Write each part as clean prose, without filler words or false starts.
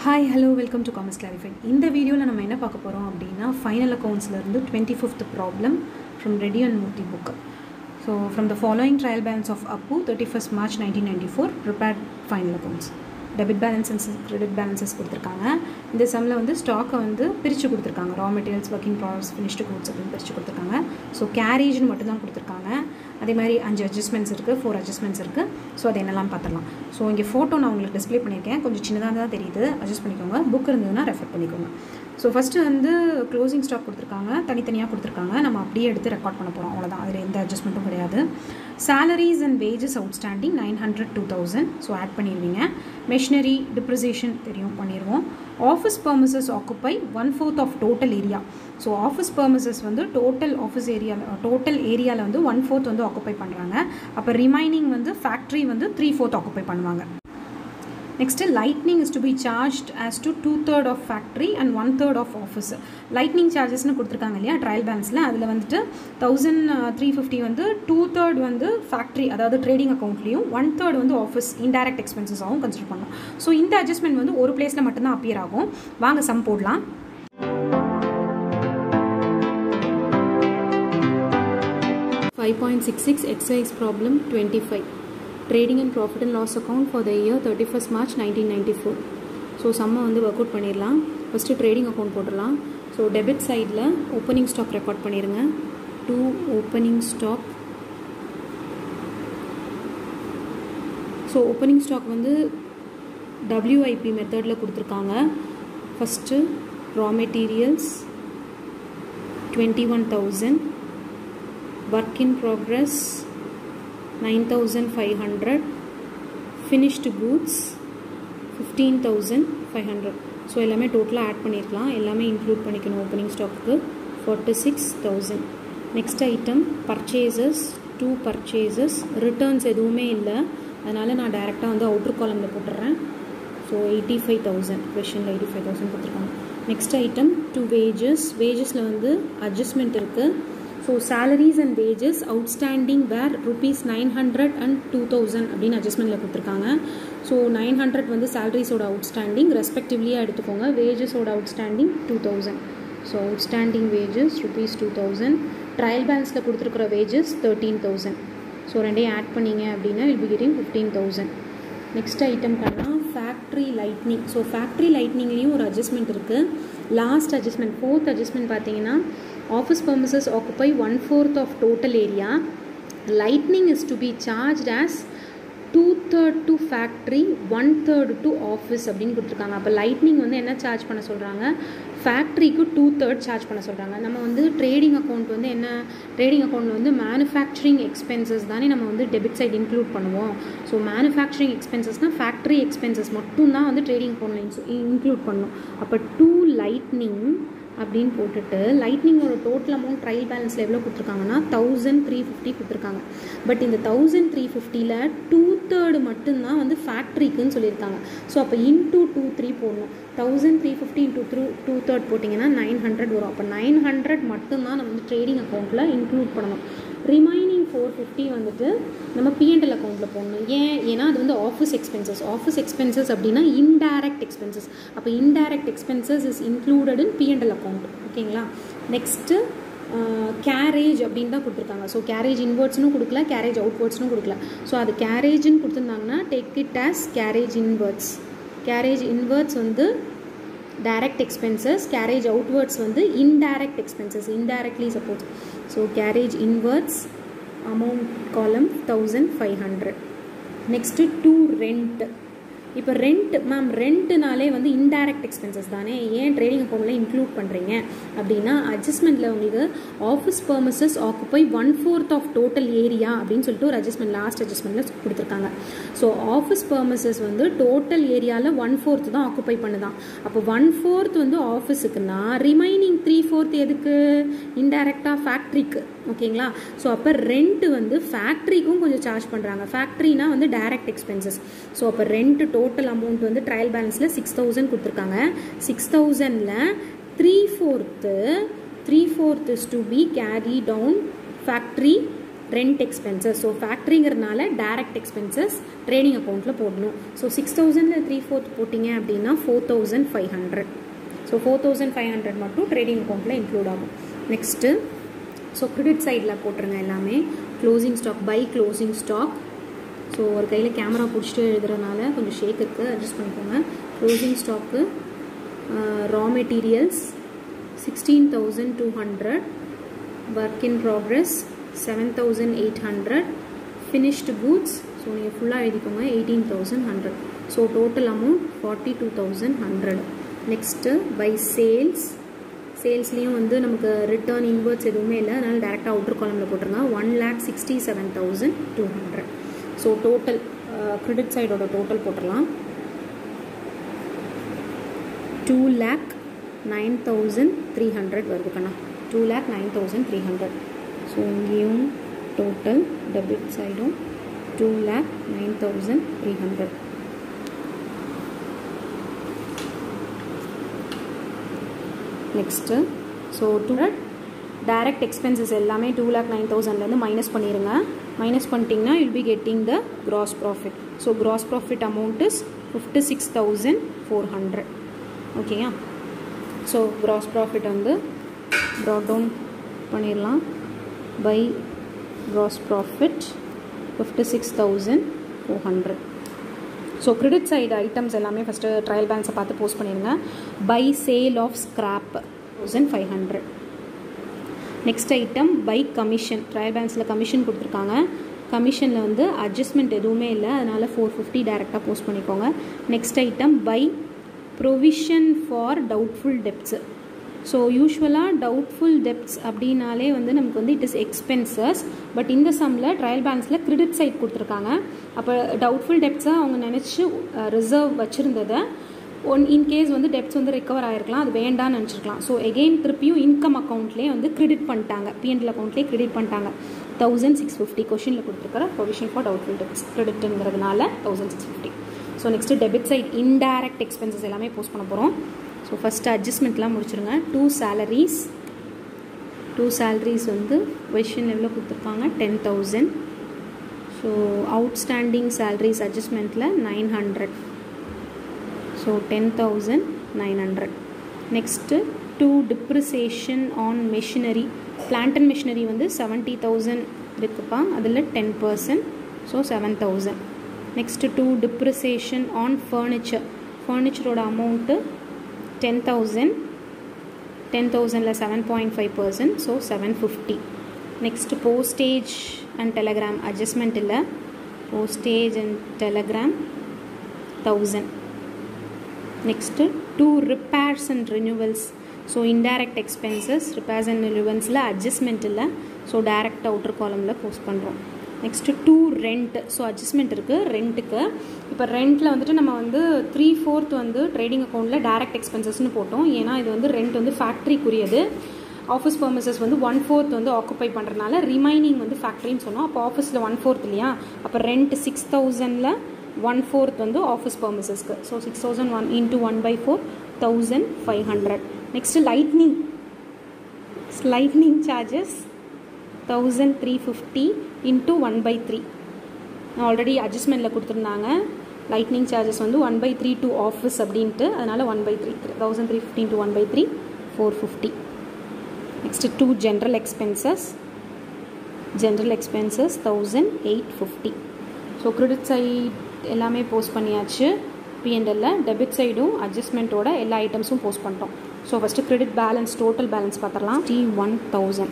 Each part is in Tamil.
Hi, hello, welcome to Commerce Clarified. In this video, we will talk about final accounts 25th problem from Reddy and Murthy book. So, from the following trial balance of Appu, 31st March 1994, prepared final accounts. Debit balance and credit balances கொடுத்திருக்காங்க. இந்த சம்ல வந்து ஸ்டாக் வந்து பிரிச்சு கொடுத்திருக்காங்க. raw materials, working products, finished goods அப்படி பிரிச்சு கொடுத்திருக்காங்க. சோ carriage மட்டும் தான் கொடுத்திருக்காங்க. அதே மாதிரி 5 adjustments இருக்கு, 4 adjustments இருக்கு. சோ அது என்னலாம் பார்த்தறலாம். சோ இங்க போட்டோ நான் உங்களுக்கு டிஸ்ப்ளே பண்ணிருக்கேன். கொஞ்சம் சின்னதா தான் தெரியுது. அட்ஜஸ்ட் பண்ணிக்கோங்க. புக் இருந்ததுனா ரெஃபர் பண்ணிக்கோங்க. சோ ஃபர்ஸ்ட் வந்து க்ளோசிங் ஸ்டாக் கொடுத்திருக்காங்க. தனித்தனியா கொடுத்திருக்காங்க. நம்ம அப்படியே எடுத்து ரெக்கார்ட் பண்ண போறோம். அவ்வளவுதான். அதுல எந்த அட்ஜஸ்ட்மென்ட்டும் கிடையாது. Salaries and wages outstanding 900 2000. So add பண்ணிடுவீங்க. Machinery depreciation தெரியும் பண்ணிடுவோம். Office premises occupy 1/4 of total area. So office premises வந்து total office area total areaல வந்து 1/4 வந்து occupy பண்றாங்க. அப்ப remaining வந்து factory வந்து 3/4 occupy பண்ணுவாங்க. Next, lightning is to be charged as to 2/3 of factory and 1/3 of office. Lightning charges னு கொடுத்திருக்காங்க இல்லையா trial balanceல அதுல வந்துட்டு 1350 வந்து 2/3 வந்து factory அதாவது trading accountலயும் 1/3 வந்து office indirect expenses ஆவும் கன்சிடர் பண்ணோம். சோ இந்த adjustment வந்து ஒரு பிளேஸ்ல மட்டும் தான் appear ஆகும். வாங்க சம் போடலாம். Exercise problem 25. Trading and profit and loss account for the year 31st March 1994. So sum வந்து work out பண்ணிரலாம். First trading account போடலாம். So debit sideல opening stock record பண்ணிருங்க. To opening stock. So opening stock வந்து WIP methodல கொடுத்திருக்காங்க. First raw materials 21000. Work in progress 9500, finished goods 15500. So எல்லாமே டோட்டலா ஆட் பண்ணிரலாம். எல்லாமே இன்க்ளூட் பண்ணிக்கணும் ஓபனிங் ஸ்டாக்க்கு 46000. Next item purchases 2 purchases, returns எதுவுமே இல்ல. அதனால நான் டைரக்ட்டா வந்து அவுட்டர் காலம்ல போட்டுறேன். So 85000 क्वेश्चनல 85000 கொடுத்திருக்காங்க. நெக்ஸ்ட் ஐட்டம் 2 wagesல வந்து adjustment இருக்கு. So salaries and wages outstanding were rupees 900 and 2000 அப்படின adjustmentல கொடுத்திருக்காங்க. So 900 வந்து salaries ஓட outstanding respectively எடுத்துக்கோங்க. wages ஓட outstanding 2000. So outstanding wages rupees 2000. trial balanceல கொடுத்திருக்கிற wages 13000. So ரெண்டையும் ஆட் பண்ணீங்க அப்படினா will be getting 15000. next item பண்ணலாம் factory lightning. So factory lightningலயும் ஒரு adjustment இருக்கு. last adjustment fourth adjustment பாத்தீங்கன்னா office premises occupy 1/4 of total area. Lightning is to be charged as 2/3 to factory, 1/3 to office அப்படினு கொடுத்திருக்காங்க. அப்ப lightning வந்து என்ன சார்ஜ் பண்ண சொல்றாங்க? ஃபேக்டரிக்கு 2/3 சார்ஜ் பண்ண சொல்றாங்க. நம்ம வந்து ட்ரேடிங் அக்கவுண்ட் வந்து என்ன ட்ரேடிங் அக்கவுண்ட்ல வந்து manufacturing expenses தானே நம்ம வந்து டெபிட் சைடு இன்க்ளூட் பண்ணுவோம். சோ manufacturing expensesனா factory expenses மட்டும் தான் வந்து ட்ரேடிங் அக்கவுண்ட்ல இன்க்ளூட் பண்ணனும். அப்ப to lightning அப்படினு போட்டுட்டு லைட்னிங்கோட டோட்டல் அமௌண்ட் ட்ரையல் பேலன்ஸ்ல எவ்வளவு கொடுத்திருக்காங்கன்னா 1350 கொடுத்திருக்காங்க. பட் இந்த 1350ல 2/3 மட்டும் தான் வந்து ஃபேக்டரிக்குன்னு சொல்லிருக்காங்க. சோ அப்ப into 23 போடணும். 1350 into 2/3 போடிங்கனா 900 வரும். அப்ப 900 மட்டும் தான் நம்ம வந்து ட்ரேடிங் அக்கவுண்ட்ல இன்க்ளூட் பண்ணனும். ரிமைனிங் 450 வந்துட்டு நம்ம P&L அக்கவுண்ட்ல போடணும். ஏன்னா அது வந்து ஆஃபீஸ் எக்ஸ்பென்சஸ் அப்படினா இன்டைரக்ட் எக்ஸ்பென்சஸ். அப்ப indirect expenses is included in P&L account. ஓகேங்களா? நெக்ஸ்ட் கேரேஜ் அப்படினு தான் கொடுத்திருக்காங்க. சோ கேரேஜ் இன்வெர்ட்ஸ்னும் கொடுக்கல, கேரேஜ் அவுட்வர்ட்ஸ்னும் கொடுக்கல. சோ அது கேரேஜ்னு கொடுத்திருந்தாங்கன்னா take it as carriage inwards. Carriage inwards வந்து direct expenses, carriage outwards வந்து indirect expenses, indirectly support. So carriage inwards amount column 1500. next to rent. இப்போ ரெண்ட் மேம் ரெண்ட்னாலே வந்து இன்டைரக்ட் எக்ஸ்பென்சஸ் தானே, ஏன் ட்ரேடிங் அக்கவுண்ட்ல இன்க்ளூட் பண்றீங்க அப்படின்னா அட்ஜஸ்ட்மெண்ட்ல உங்களுக்கு office premises occupy 1/4 of total area அப்படின்னு சொல்லிட்டு ஒரு அட்ஜஸ்ட்மெண்ட் லாஸ்ட் அட்ஜஸ்ட்மெண்ட்ல கொடுத்துருக்காங்க. ஸோ ஆஃபீஸ் பெர்மிசஸ் வந்து டோட்டல் ஏரியால 1/4 தான் ஆக்குபை பண்ணுதான். அப்போ 1/4 வந்து ஆஃபீஸுக்குன்னா ரிமைனிங் 3/4 எதுக்கு? இன்டைரக்டா ஃபேக்டரிக்கு. ஓகேங்களா? ஸோ அப்போ ரெண்ட் வந்து ஃபேக்டரிக்கும் கொஞ்சம் சார்ஜ் பண்றாங்க. ஃபேக்டரினா வந்து டைரக்ட் எக்ஸ்பென்சஸ். ஸோ அப்போ ரெண்ட் டோட்டல் அமௌண்ட் வந்து ட்ரையல் பேலன்ஸ்ல 6000 கொடுத்திருக்காங்க. 6000ல 3/4 is to be carried down factory rent expenses. So ஃபேக்ட்ரிங்கிறதுனால டைரக்ட் எக்ஸ்பென்சஸ் ட்ரேடிங் அக்கௌண்ட்டில் போடணும். ஸோ 6000 3/4 போட்டிங்க அப்படின்னா 4500. ஸோ 4500 மட்டும் ட்ரேடிங் அக்கௌண்ட்டில் இன்க்ளூட் ஆகும். நெக்ஸ்ட்டு ஸோ கிரெடிட் சைடில் போட்டுருங்க எல்லாமே. Closing stock, by closing stock. So ஒரு கையில் கேமரா பிடிச்சிட்டு எழுதுறதுனால கொஞ்சம் ஷேக் இருக்குது, அட்ஜஸ்ட் பண்ணிக்கோங்க. Closing stock raw materials 16,200, work in progress 7,800, finished goods so நீங்கள் ஃபுல்லாக எழுதிக்கோங்க 18,100. So total amount 42,100. Next by sales. சேல்ஸ்லேயும் வந்து நமக்கு ரிட்டர்ன் இன்வெர்ட்ஸ் எதுவுமே இல்லை, அதனால் டேரெக்டாக அவுட்டர் காலமில் போட்டுருங்க 1,67,200. ஸோ டோட்டல் கிரெடிட் சைடோட டோட்டல் போட்டுடலாம் 2,09,300 வருது கண்ணா. 2,09,300. ஸோ இங்கேயும் டோட்டல் டெபிட் சைடும் 2,09,300. நெக்ஸ்ட்டு ஸோ டைரக்ட் எக்ஸ்பென்சஸ் எல்லாமே 2,09,000 மைனஸ் பண்ணிடுங்க. மைனஸ் பண்ணிட்டீங்கன்னா you'll be getting the gross profit. So gross profit amount is 56,400. ஓகேயா? ஸோ கிராஸ் ப்ராஃபிட் வந்து ப்ராட் டவுன் பண்ணிடலாம். By gross profit 56,400. So credit side items எல்லாமே ஃபஸ்ட்டு ட்ரையல் பேலன்ஸை பார்த்து போஸ்ட் பண்ணிடுங்க. By sale of scrap 1,500. Next item by commission. Trial பேலன்ஸில் கமிஷன் கொடுத்துருக்காங்க. கமிஷனில் வந்து அட்ஜஸ்ட்மெண்ட் எதுவுமே இல்லை, அதனால் 450 டேரெக்டாக போஸ்ட் பண்ணிக்கோங்க. Next item by provision for doubtful debts. So யூஸ்வலாக டவுட்ஃபுல் டெப்ட்ஸ் அப்படின்னாலே வந்து நமக்கு வந்து இட் இஸ் எக்ஸ்பென்சஸ். பட் இந்த சம்மில் ட்ரையல் பேலன்ஸில் கிரெடிட் சைட் கொடுத்துருக்காங்க. அப்போ டவுட்ஃபுல் டெப்ட்ஸை அவங்க நினச்சி ரிசர்வ் வச்சுருந்ததை இன்கேஸ் வந்து டெப்ட்ஸ் வந்து ரெக்கவர் ஆகிருக்கலாம், அது வேண்டான்னு நினச்சிருக்கலாம். ஸோ எகெயின் திருப்பியும் இன்கம் அக்கௌண்ட்லேயே வந்து கிரெடிட் பண்ணிட்டாங்க, பிஎன்எல் அக்கௌண்ட்லேயே கிரெடிட் பண்ணிட்டாங்க 1,650. கொஷினில் கொடுத்துருக்கிற ப்ரொவிஷன் ஃபார் டவுட்ஃபுல் டெப்ட்ஸ் கிரெடிட்டுங்கிறதுனால 1,650. So next debit side indirect expenses எல்லாமே போஸ்ட் பண்ண போகிறோம். ஸோ ஃபஸ்ட்டு அட்ஜஸ்ட்மெண்ட்லாம் முடிச்சுருங்க. 2 salaries வந்து கொஷின் எவ்வளோ கொடுத்துருக்காங்க 10,000. ஸோ அவுட்ஸ்டாண்டிங் salaries அட்ஜஸ்ட்மெண்ட்டில் 900. So 10,900. Next 2 depreciation on machinery. Plant and machinery வந்து 70,000 இருக்குப்பா, அதில் 10%. So 7,000. Next 2 depreciation on furniture. ஃபர்னிச்சரோட அமௌண்ட்டு 10,000. 10,000ல் 7.5%. So 750. Next postage and telegram adjustment இல்லை, postage and telegram 1,000. Next 2 repairs and renewals. So indirect expenses repairs and renewalsல அட்ஜஸ்ட்மெண்ட் இல்லை, ஸோ டைரக்ட் அவுட்டர் காலமில் போஸ்ட் பண்ணுறோம். Next 2 rent. ஸோ அட்ஜஸ்ட்மெண்ட் இருக்குது ரெண்ட்டுக்கு. இப்போ ரெண்ட்டில் வந்துட்டு நம்ம வந்து 3/4 வந்து ட்ரேடிங் அக்கௌண்ட்டில் டைரக்ட் எக்ஸ்பென்சஸ்னு போட்டோம். ஏன்னா இது வந்து ரெண்ட் வந்து ஃபேக்ட்ரிக்குரியது. ஆஃபீஸ் பர்மிசஸ் வந்து 1/4 வந்து ஆக்குப்பை பண்ணுறதுனால ரிமைனிங் வந்து ஃபேக்ட்ரின்னு சொன்னோம். அப்போ ஆஃபீஸில் 1/4 இல்லையா, அப்போ ரெண்ட் 6,000ல் 1/4 வந்து ஆஃபீஸ் பர்மிசஸ்க்கு. So 6,000 into 1/4 1,500. Next lightning charges 1,350 into 1/3. Already அட்ஜஸ்ட்மெண்ட்டில் கொடுத்துருந்தாங்க. லைட்னிங் சார்ஜஸ் வந்து 1/3 to ஆஃபீஸ் அப்படின்ட்டு, அதனால் 1/3 1,350 into 1/3 450. Next 2 general expenses 1,850. So credit side எல்லாமே போஸ்ட் பண்ணியாச்சு. பிஎன்எல்ல டெபிட் சைடும் அட்ஜஸ்ட்மெண்ட்டோட எல்லா ஐட்டம்ஸும் போஸ்ட் பண்ணிட்டோம். So first credit balance total balance பார்த்துடலாம். 61,000.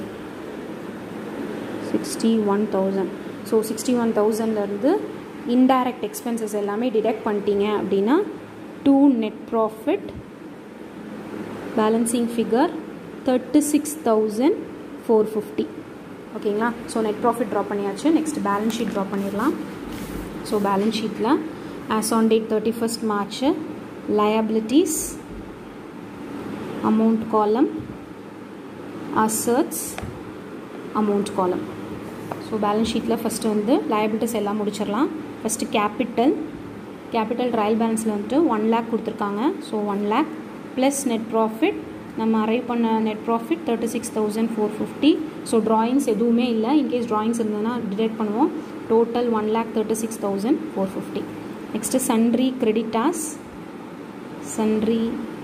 ஸோ 61,000லேருந்து இன்டைரக்ட் எக்ஸ்பென்சஸ் எல்லாமே டிடெக்ட் பண்ணிட்டீங்க அப்படின்னா 2 நெட் ப்ராஃபிட் பேலன்சிங் ஃபிகர் 36,450. ஓகேங்களா? ஸோ நெட் ப்ராஃபிட் ட்ரா பண்ணியாச்சு. நெக்ஸ்ட் பேலன்ஸ் ஷீட் ட்ரா பண்ணிடலாம். ஸோ பேலன்ஸ் ஷீட்டில் as on date 31st March liabilities amount column, assets amount column. So balance ஷீட்டில் ஃபஸ்ட்டு வந்து liabilities எல்லாம் முடிச்சிடலாம். ஃபஸ்ட்டு கேபிட்டல் ட்ரையல் பேலன்ஸில் வந்துட்டு 1 lakh கொடுத்துருக்காங்க. So 1 lakh plus net profit நம்ம அரைவ் பண்ண நெட் ப்ராஃபிட் 36,450. ஸோ ட்ராயிங்ஸ் எதுவுமே இல்லை. இன்கேஸ் ட்ராயிங்ஸ் இருந்ததுன்னா டிடெக்ட் பண்ணுவோம். Total 1,36,450. Next sundry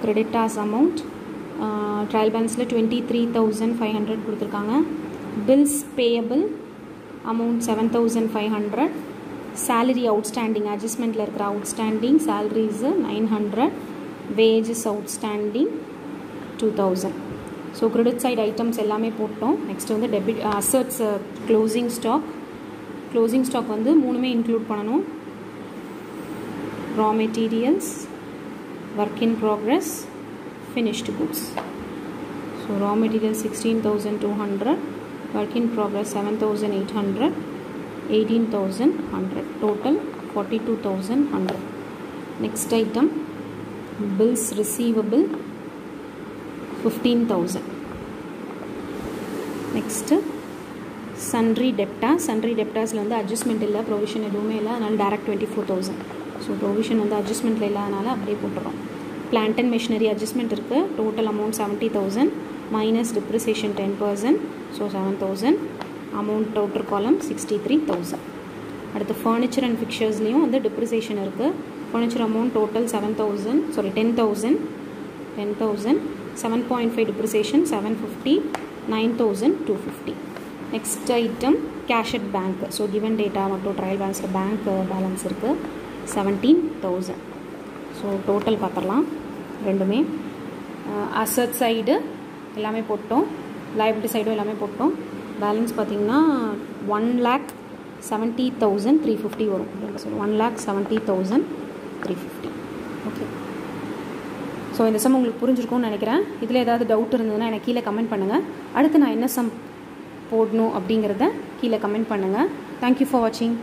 creditors amount trial பேலன்ஸில் 23,500 கொடுத்துருக்காங்க. Bills payable amount 7,500. Salary outstanding அட்ஜஸ்ட்மெண்ட்டில் இருக்கிற outstanding salaries 900. Wages outstanding 2,000. So credit side items எல்லாமே போட்டோம். நெக்ஸ்ட் வந்து டெபிட் அசட்ஸ் க்ளோசிங் ஸ்டாக் வந்து மூணுமே இன்க்ளூட் பண்ணணும். Raw materials, work in progress, finished goods. So raw materials 16,200, work in progress 7,800, 18,100, total 42,100. Next item bills receivable 15,000. Next sundry டெப்டாஸில் வந்து அட்ஜஸ்ட்மெண்ட் இல்லை, ப்ரொவிஷன் எதுவுமே இல்லை, அதனால் டேரக்ட் 24,000. ஸோ ப்ரொவிஷன் வந்து அட்ஜஸ்ட்மெண்ட்டில் இல்லாதனால அப்படியே போட்டுறோம். பிளான்ட் அண்ட் மெஷினரி அட்ஜஸ்ட்மெண்ட் இருக்குது. Total amount 70,000 minus depreciation 10%. So 7,000. Amount outer காலம் 63,000. அடுத்து ஃபர்னிச்சர் அண்ட் ஃபிக்சர்ஸ்லேயும் வந்து டிப்ரிசியேஷன் இருக்குது. Furniture amount total 10,000, 7.5 depreciation 750, 9,250. Next item cash at bank. So given data மட்டும் ட்ரையல் பேலன்ஸில் பேங்க் பேலன்ஸ் இருக்குது 17,000. ஸோ டோட்டல் பார்த்துடலாம். ரெண்டுமே அசட் சைடு எல்லாமே போட்டோம், லைபிலிட்டி சைடும் எல்லாமே போட்டோம். பேலன்ஸ் பார்த்திங்கன்னா 1,70,350 வரும். 1,70,350. ஓகே, ஸோ இந்த சம் உங்களுக்கு புரிஞ்சிருக்கும்னு நினைக்கிறேன். இதில் ஏதாவது டவுட் இருந்ததுன்னா எனக்கு கீழே கமெண்ட் பண்ணுங்கள். அடுத்து நான் என்ன சம் போடணும் அப்படிங்கிறத கீழே கமெண்ட் பண்ணுங்கள். தேங்க்யூ ஃபார் வாட்சிங்.